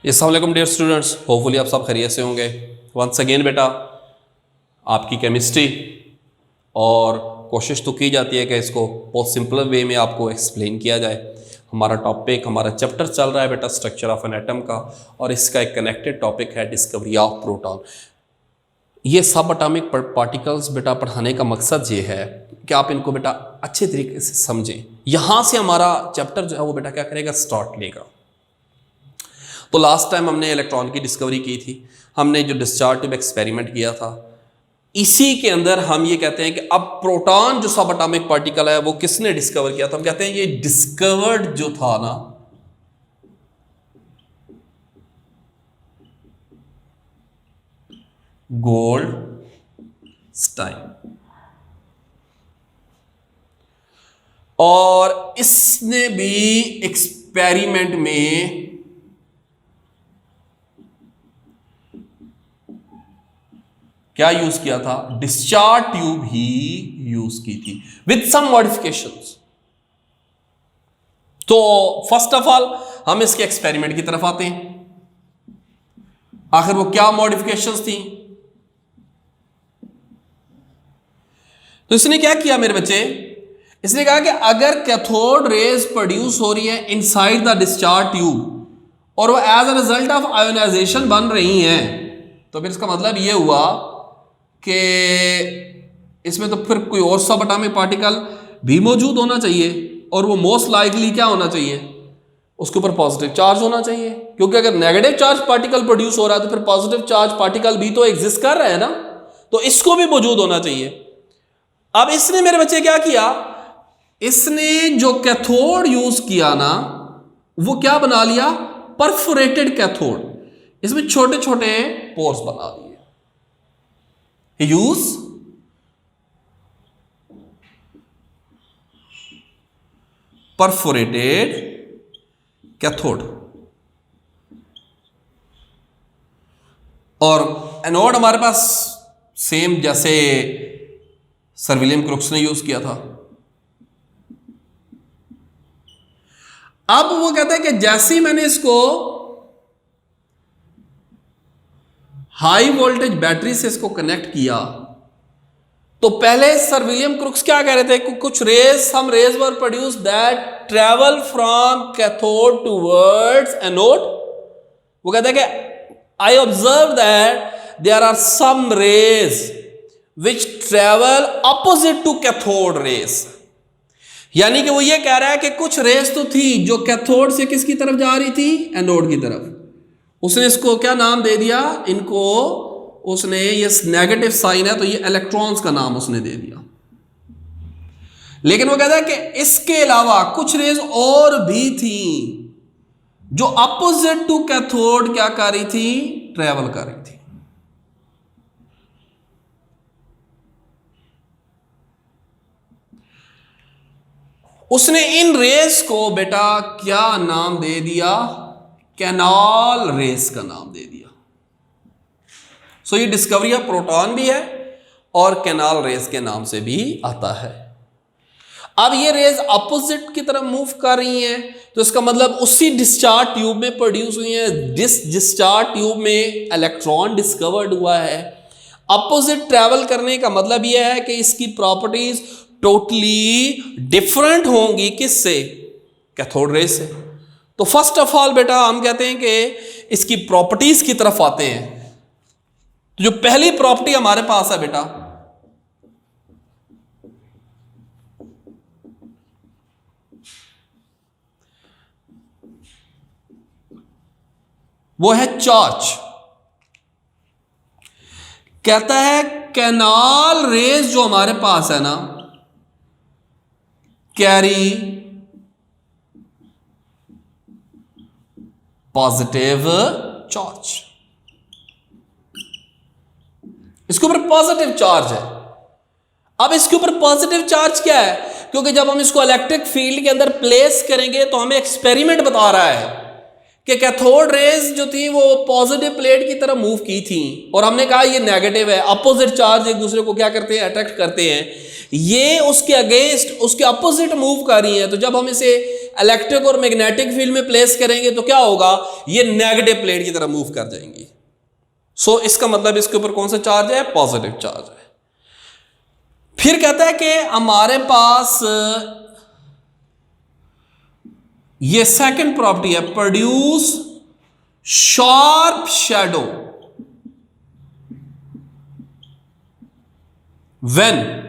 अस्सलाम वालेकुम dear students, hopefully आप सब खैरियत से होंगे। वंस अगेन बेटा आपकी केमिस्ट्री, और कोशिश तो की जाती है कि इसको बहुत सिंपल वे में आपको एक्सप्लेन किया जाए। हमारा टॉपिक, हमारा चैप्टर चल रहा है बेटा स्ट्रक्चर ऑफ एन एटम का, और इसका एक कनेक्टेड टॉपिक है डिस्कवरी ऑफ प्रोटॉन। ये सब एटॉमिक पार्टिकल्स बेटा पढ़ाने का मकसद ये है कि आप इनको बेटा अच्छे तरीके से समझें। यहाँ से हमारा चैप्टर जो है वो बेटा क्या करेगा, स्टार्ट लेगा। तो लास्ट टाइम हमने इलेक्ट्रॉन की डिस्कवरी की थी, हमने जो डिस्चार्ज ट्यूब एक्सपेरिमेंट किया था, इसी के अंदर हम ये कहते हैं कि अब प्रोटॉन जो सब एटॉमिक पार्टिकल है वो किसने डिस्कवर किया था। हम कहते हैं ये डिस्कवर्ड जो था ना, गोल्डस्टाइन, और इसने भी एक्सपेरिमेंट में क्या यूज किया था, डिस्चार्ज ट्यूब ही यूज की थी विद सम मॉडिफिकेशंस। तो फर्स्ट ऑफ ऑल हम इसके एक्सपेरिमेंट की तरफ आते हैं। आखिर वो क्या मॉडिफिकेशंस थी। तो इसने क्या किया मेरे बच्चे, इसने कहा कि अगर कैथोड रेज प्रोड्यूस हो रही है इनसाइड द डिस्चार्ज ट्यूब और वो as a result of ionisation बन रही हैं, तो फिर इसका मतलब ये हुआ कि इसमें तो फिर कोई और सब एटॉमिक पार्टिकल भी मौजूद होना चाहिए, और वो मोस्ट लाइकली क्या होना चाहिए, उसके ऊपर पॉजिटिव चार्ज होना चाहिए। क्योंकि अगर नेगेटिव चार्ज पार्टिकल प्रोड्यूस हो रहा है तो फिर पॉजिटिव चार्ज पार्टिकल भी तो एग्जिस्ट कर रहा है ना, तो इसको भी मौजूद होना चाहिए। अब इसने मेरे बच्चे क्या किया, इसने जो कैथोड यूज किया ना वो क्या बना लिया, परफोरेटेड कैथोड। इसमें छोटे छोटे पोर्स बना दिए। यूज परफोरेटेड कैथोड, और एनोड हमारे पास सेम जैसे सर विलियम क्रुक्स ने यूज किया था। अब वो कहते हैं कि जैसे ही मैंने इसको हाई वोल्टेज बैटरी से इसको कनेक्ट किया, तो पहले सर विलियम क्रुक्स क्या कह रहे थे कि कुछ rays, some rays were produce that travel from cathode towards anode. वो कहते हैं कि I observe that there are some rays which travel opposite to cathode rays. यानी कि वो ये कह रहा है कि कुछ रेज तो थी जो कैथोड से किसकी तरफ जा रही थी, एनोड की तरफ। उसने इसको क्या नाम दे दिया, इनको उसने, ये नेगेटिव साइन है तो ये इलेक्ट्रॉन्स का नाम उसने दे दिया। लेकिन वो कहता है कि इसके अलावा कुछ रेज और भी थी जो अपोजिट टू कैथोड क्या कर रही थी, ट्रेवल कर रही थी। उसने इन रेस को बेटा क्या नाम दे दिया, कैनाल रेस का नाम दे दिया। सो ये डिस्कवरी ऑफ प्रोटॉन भी है और कैनाल रेस के नाम से भी आता है। अब ये रेज अपोजिट की तरफ मूव कर रही हैं, तो इसका मतलब उसी डिस्चार्ज ट्यूब में प्रोड्यूस हुई है। डिस्चार्ज ट्यूब में इलेक्ट्रॉन डिस्कवर्ड हुआ है। अपोजिट ट्रैवल करने का मतलब यह है कि इसकी प्रॉपर्टीज टोटली डिफरेंट होंगी किससे, कैथोड रेज से। तो फर्स्ट ऑफ ऑल बेटा हम कहते हैं कि इसकी प्रॉपर्टीज की तरफ आते हैं। तो जो पहली प्रॉपर्टी हमारे पास है बेटा, वो है चार्ज। कहता है कैनाल रेज जो हमारे पास है ना, कैरी पॉजिटिव चार्ज। इसके ऊपर पॉजिटिव चार्ज है। अब इसके ऊपर पॉजिटिव चार्ज क्या है, क्योंकि जब हम इसको इलेक्ट्रिक फील्ड के अंदर प्लेस करेंगे तो हमें एक्सपेरिमेंट बता रहा है कि कैथोड रेज जो थी वो पॉजिटिव प्लेट की तरफ मूव की थी, और हमने कहा ये नेगेटिव है। अपोजिट चार्ज एक दूसरे को क्या करते हैं, अट्रैक्ट करते हैं। ये उसके अगेंस्ट, उसके अपोजिट मूव कर रही है। तो जब हम इसे इलेक्ट्रिक और मैग्नेटिक फील्ड में प्लेस करेंगे तो क्या होगा, ये नेगेटिव प्लेट की तरह मूव कर जाएंगी। सो इसका मतलब इसके ऊपर कौन सा चार्ज है, पॉजिटिव चार्ज है। फिर कहता है कि हमारे पास ये सेकंड प्रॉपर्टी है, produce sharp shadow when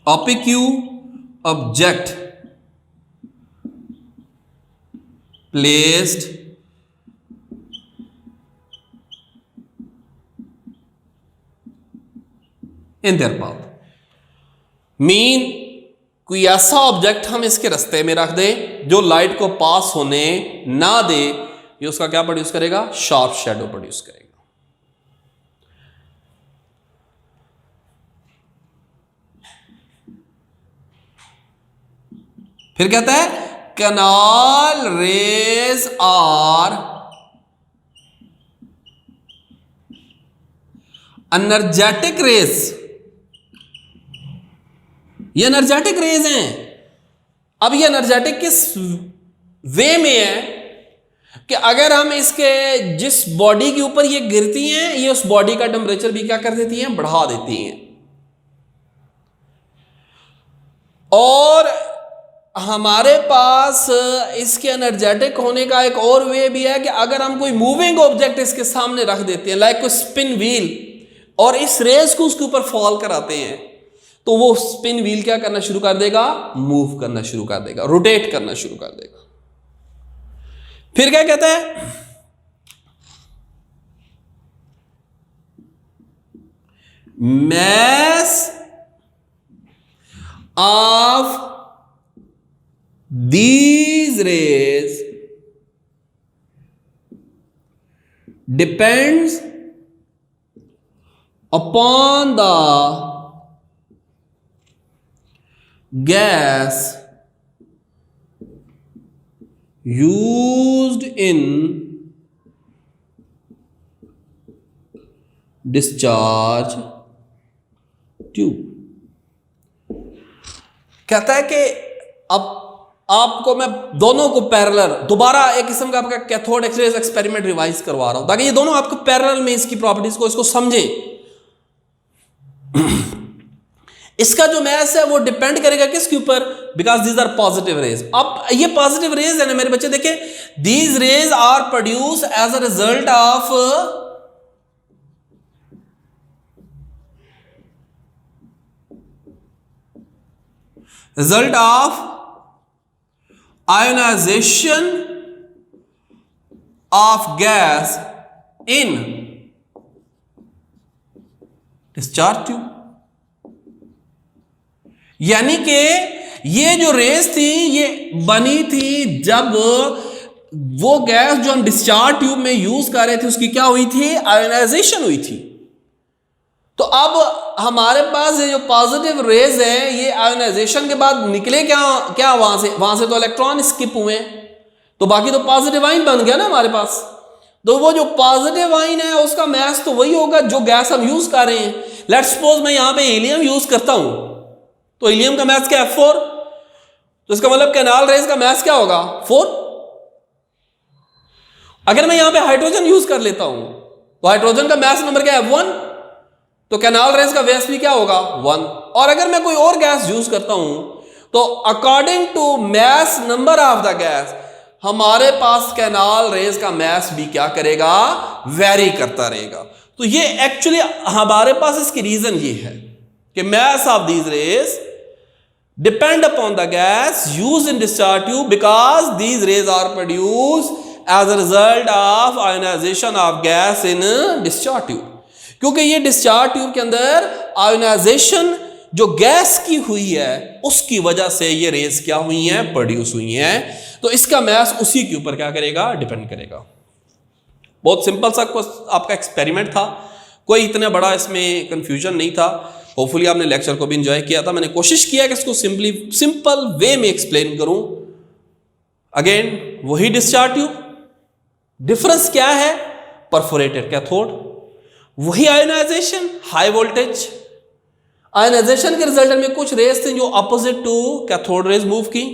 oblique object placed in their path. Mean कोई ऐसा ऑब्जेक्ट हम इसके रास्ते में रख दें जो लाइट को पास होने ना दे, ये उसका क्या प्रोड्यूस करेगा, शार्प शैडो प्रोड्यूस करेगा। फिर कहता है canal rays are energetic rays. ये एनर्जेटिक रेज हैं। अब ये एनर्जेटिक किस वे में है कि अगर हम इसके जिस बॉडी के ऊपर ये गिरती हैं, ये उस बॉडी का टेम्परेचर भी क्या कर देती हैं, बढ़ा देती हैं। और हमारे पास इसके एनर्जेटिक होने का एक और वे भी है कि अगर हम कोई मूविंग ऑब्जेक्ट इसके सामने रख देते हैं, लाइक कोई स्पिन व्हील, और इस रेस को उसके ऊपर फॉल कराते हैं, तो वो स्पिन व्हील क्या करना शुरू कर देगा, मूव करना शुरू कर देगा, रोटेट करना शुरू कर देगा। फिर क्या कहता है, mass of these rays depends upon the gas used in discharge tube। कहता है कि अब आपको मैं दोनों को पैरेलल दोबारा एक किस्म का आपका कैथोड एक्सरेज एक्सपेरिमेंट रिवाइज करवा रहा हूं ताकि ये दोनों आपको पैरेलल में इसकी प्रॉपर्टीज को इसको समझें। इसका जो मैस है वो डिपेंड करेगा किसके ऊपर, because these are positive rays. अब ये पॉजिटिव रेज है ना मेरे बच्चे, देखें, these rays are produce as a result of ionization of gas in discharge tube। यानी कि ये जो रेस थी ये बनी थी जब वो गैस जो हम डिस्चार्ज ट्यूब में यूज कर रहे थे उसकी क्या हुई थी, आयोनाइजेशन हुई थी। तो अब हमारे पास ये जो पॉजिटिव रेज है ये आयोनाइजेशन के बाद निकले क्या वहां से तो इलेक्ट्रॉन स्किप हुए, तो बाकी तो पॉजिटिव आयन बन गया ना हमारे पास। तो वो जो पॉजिटिव आयन है उसका मैस तो वही होगा जो गैस हम यूज कर रहे हैं। लेट्स सपोज मैं यहां पे हीलियम यूज करता हूं, तो हीलियम का मैस क्या है, 4। तो इसका मतलब कैनाल रेज का मैस क्या होगा, 4। अगर मैं यहां पे हाइड्रोजन यूज कर लेता हूं तो हाइड्रोजन का मैस नंबर क्या है, 1। तो कैनाल रेज का व्यास भी क्या होगा, 1। और अगर मैं कोई और गैस यूज करता हूं तो according to mass number of the gas हमारे पास कैनाल रेज का मैस भी क्या करेगा, वेरी करता रहेगा। तो ये एक्चुअली हमारे पास इसकी रीजन ये है कि mass of these rays depend upon the gas used in discharge tube because these rays are produced as a result of ionisation of gas in discharge tube. क्योंकि ये डिस्चार्ज ट्यूब के अंदर ionisation जो gas की हुई है उसकी वजह से ये रेज क्या हुई हैं, प्रोड्यूस हुई हैं। तो इसका मैस उसी के ऊपर क्या करेगा, डिपेंड करेगा। बहुत सिंपल सा आपका एक्सपेरिमेंट था, कोई इतना बड़ा इसमें कंफ्यूजन नहीं था। होपफुली आपने लेक्चर को भी एंजॉय किया था। मैंने कोशिश किया कि इसको सिंपल वे में एक्सप्लेन करूं। अगेन वही डिस्चार्ज ट्यूब, डिफरेंस क्या है, परफोरेटेड कैथोड, वही आयोनाइजेशन, हाई वोल्टेज आयोनाइजेशन के रिजल्ट में कुछ रेस थी जो opposite to cathode rays move की।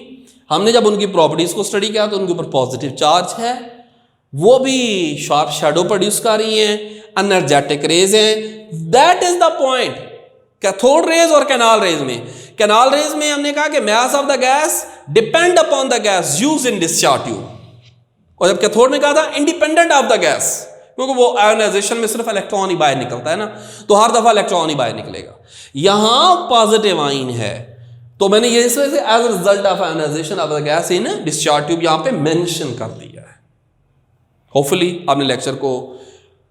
हमने जब उनकी प्रॉपर्टीज को स्टडी किया तो उनके ऊपर पॉजिटिव चार्ज है, वो भी शार्प शैडो प्रोड्यूस कर रही हैं, एनर्जेटिक रेज हैं। That is the point cathode rays और कैनाल रेज में। कैनाल रेज में हमने कहा कि mass of the gas depend upon the gas use in discharge tube, और जब कैथोड में कहा था इंडिपेंडेंट ऑफ द गैस, क्योंकि वो आयोनाइजेशन में सिर्फ इलेक्ट्रॉन ही बाहर निकलता है ना, तो हर दफा इलेक्ट्रॉन ही बाहर निकलेगा। यहां पॉजिटिव आइन है, तो मैंने ये इस वजह से as a result of ionisation of the gas in discharge tube यहां पे मेंशन कर दिया है। होपफुली आपने लेक्चर को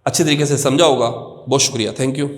अच्छे तरीके से समझा होगा। बहुत शुक्रिया, थैंक यू।